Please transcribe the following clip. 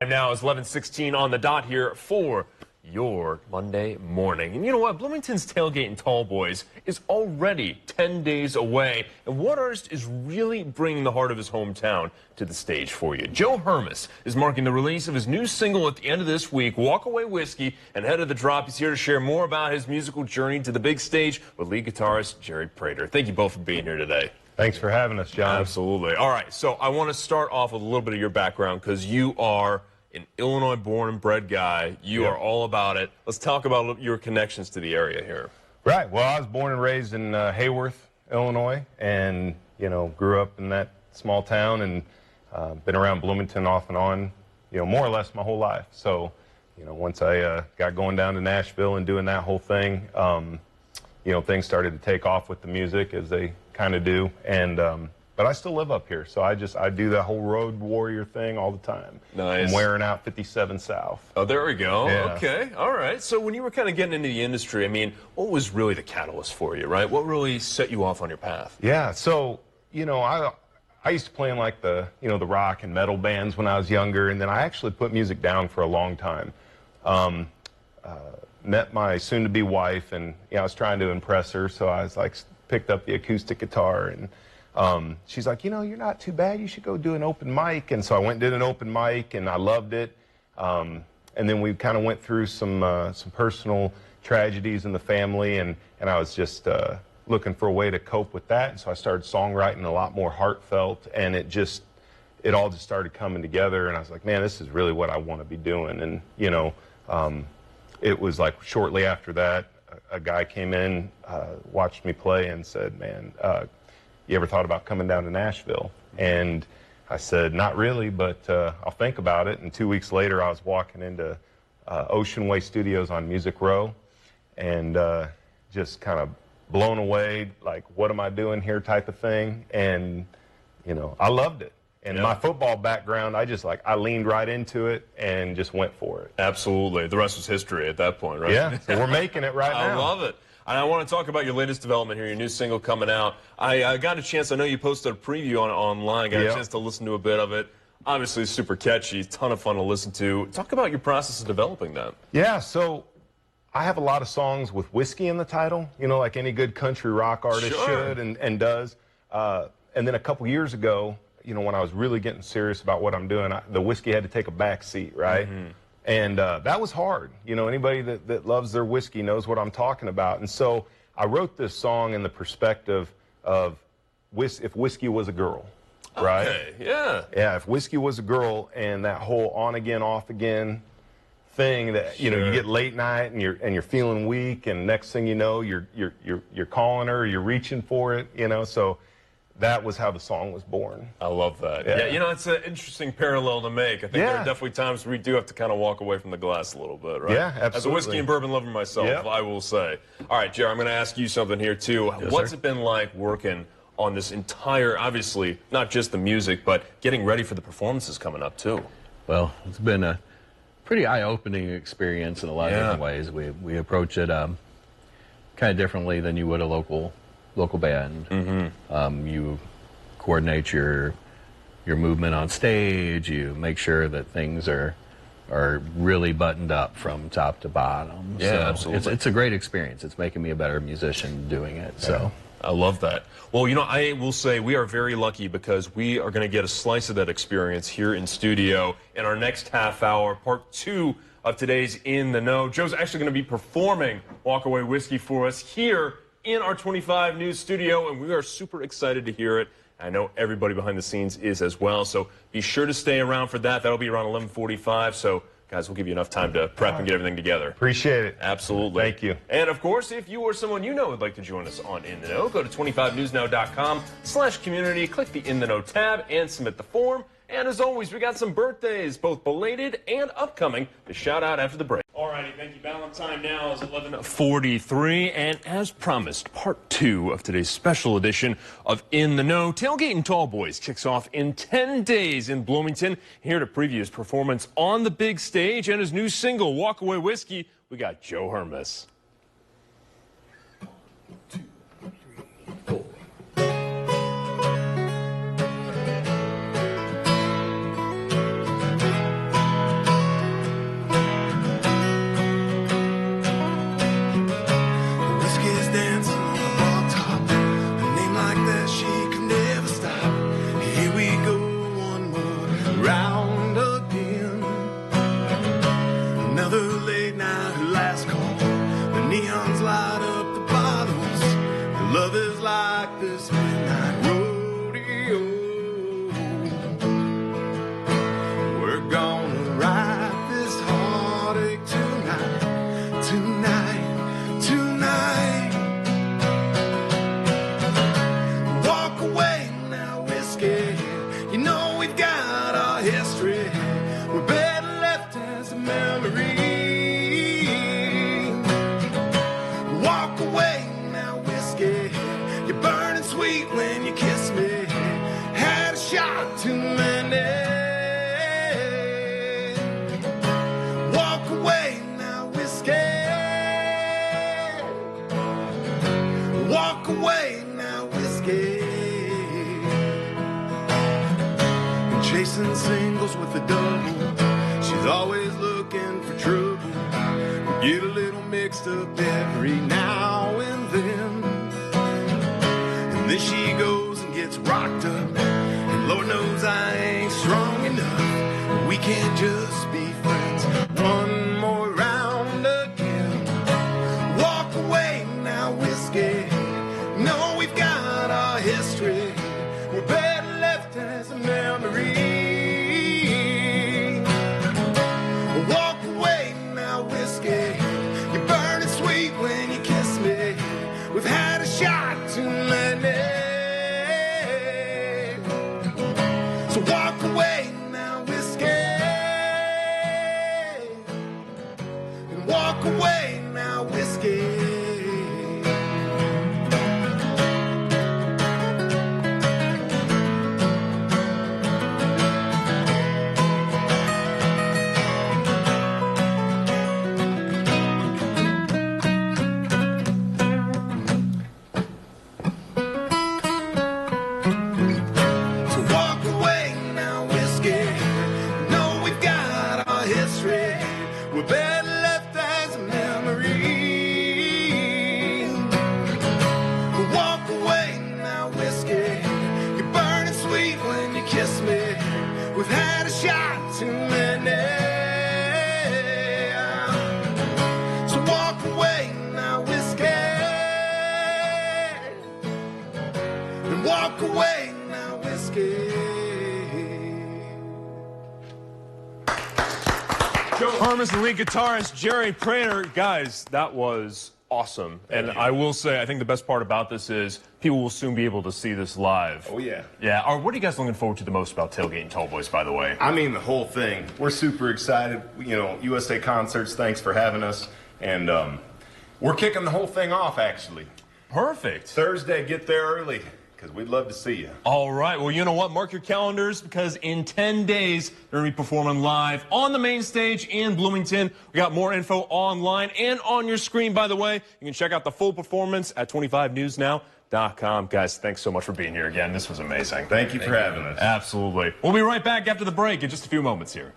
Time now is 11:16 on the dot here for your Monday morning. And you know what? Bloomington's Tailgate and Tall Boys is already 10 days away. And what artist is really bringing the heart of his hometown to the stage for you? Joe Hermes is marking the release of his new single at the end of this week, Walk Away Whiskey. And ahead of the drop, he's here to share more about his musical journey to the big stage with lead guitarist Jerry Prater. Thank you both for being here today. Thanks for having us, John. Absolutely. All right, so I want to start off with a little bit of your background because you are an Illinois born and bred guy. You are all about it. Let's talk about your connections to the area here. Right. Well, I was born and raised in Hayworth, Illinois, and, grew up in that small town and been around Bloomington off and on, more or less my whole life. So, once I got going down to Nashville and doing that whole thing, things started to take off with the music as they kind of do. And but I still live up here, so I do the whole road warrior thing all the time. Nice. I'm wearing out 57 South. Oh, there we go. Yeah. Okay. All right. So when you were kind of getting into the industry, I mean, what was really the catalyst for you, right? What really set you off on your path? Yeah. So, I used to play in like the rock and metal bands when I was younger, and then I actually put music down for a long time. Met my soon-to-be wife, and I was trying to impress her, so I was like picked up the acoustic guitar, and she's like, you're not too bad. You should go do an open mic. And so I went and did an open mic, and I loved it. And then we kind of went through some personal tragedies in the family, and I was just looking for a way to cope with that. And so I started songwriting a lot more heartfelt, and it all just started coming together. And I was like, man, this is really what I want to be doing. And, it was like shortly after that, a guy came in, watched me play, and said, man, you ever thought about coming down to Nashville? And I said, not really, but I'll think about it. And 2 weeks later, I was walking into Ocean Way Studios on Music Row, and just kind of blown away, like, what am I doing here type of thing. And, I loved it. And my football background, I leaned right into it and just went for it. Absolutely. The rest was history at that point, right? Yeah, so we're making it right now. I love it. And I want to talk about your latest development here, your new single coming out. I got a chance, I know you posted a preview on it online, got a chance to listen to a bit of it. Obviously super catchy, ton of fun to listen to. Talk about your process of developing that. Yeah, so I have a lot of songs with whiskey in the title, like any good country rock artist should and does. And then a couple years ago, when I was really getting serious about what I'm doing, the whiskey had to take a back seat, right? Mm-hmm. And that was hard. Anybody that loves their whiskey knows what I'm talking about. And so I wrote this song in the perspective of if whiskey was a girl, right? Okay, yeah. Yeah, if whiskey was a girl, and that whole on again, off again thing that you get late night and you're feeling weak, and next thing you know, you're calling her, you're reaching for it, So that was how the song was born. I love that. Yeah, it's an interesting parallel to make. I think there are definitely times where we do have to kind of walk away from the glass a little bit, right? Yeah, absolutely. As a whiskey and bourbon lover myself, I will say. All right, Jerry, I'm going to ask you something here, too. Yes, What's sir. it been like working on this entire, obviously, not just the music, but getting ready for the performances coming up, too? Well, it's been a pretty eye-opening experience in a lot of different ways. We approach it kind of differently than you would a local band. Mm-hmm. You coordinate your movement on stage. You make sure that things are really buttoned up from top to bottom. Yeah, so absolutely. It's a great experience. It's making me a better musician doing it. So I love that. Well, I will say we are very lucky because we are going to get a slice of that experience here in studio in our next half hour, part 2 of today's In the Know. Joe's actually going to be performing Walk Away Whiskey for us here in our 25 News studio, and we are super excited to hear it. I know everybody behind the scenes is as well, so be sure to stay around for that. That'll be around 11:45, so guys, we'll give you enough time to prep and get everything together. Appreciate it. Absolutely. Thank you. And, of course, if you or someone you know would like to join us on In the Know, go to 25newsnow.com/community, click the In the Know tab, and submit the form. And, as always, we got some birthdays, both belated and upcoming, to shout out after the break. Alrighty, thank you. Valentine now is 11:43, and as promised, part 2 of today's special edition of In the Know. Tailgate and Tall Boys kicks off in 10 days in Bloomington. Here to preview his performance on the big stage and his new single, Walk Away Whiskey, we got Joe Hermes. always looking for trouble. We get a little mixed up every now and then. And then she goes and gets rocked up. And Lord knows I ain't strong enough. We can't just be friends. One more round again. Walk away now, whiskey. No, we've got our history. We're better left as a memory. Walk away now, whiskey. You're burning sweet when you kiss me. We've had a shot too many. So walk away now, whiskey. And walk away now, whiskey. We're better left as a memory. Walk away now, whiskey. You're burning sweet when you kiss me. We've had a shot too many. So walk away now, whiskey. And walk away now, whiskey. Hermes and lead guitarist Jerry Prater. Guys, that was awesome. And I will say, I think the best part about this is people will soon be able to see this live. Oh, yeah. Yeah. What are you guys looking forward to the most about Tailgating Tall Boys, by the way? I mean, the whole thing. We're super excited. You know, USA Concerts, thanks for having us. And we're kicking the whole thing off, actually. Perfect. Thursday, get there early, because we'd love to see you. All right. Well, you know what? Mark your calendars, because in 10 days, they're going to be performing live on the main stage in Bloomington. We got more info online and on your screen, by the way. You can check out the full performance at 25newsnow.com. Guys, thanks so much for being here again. This was amazing. Thank you for having us. Absolutely. We'll be right back after the break in just a few moments here.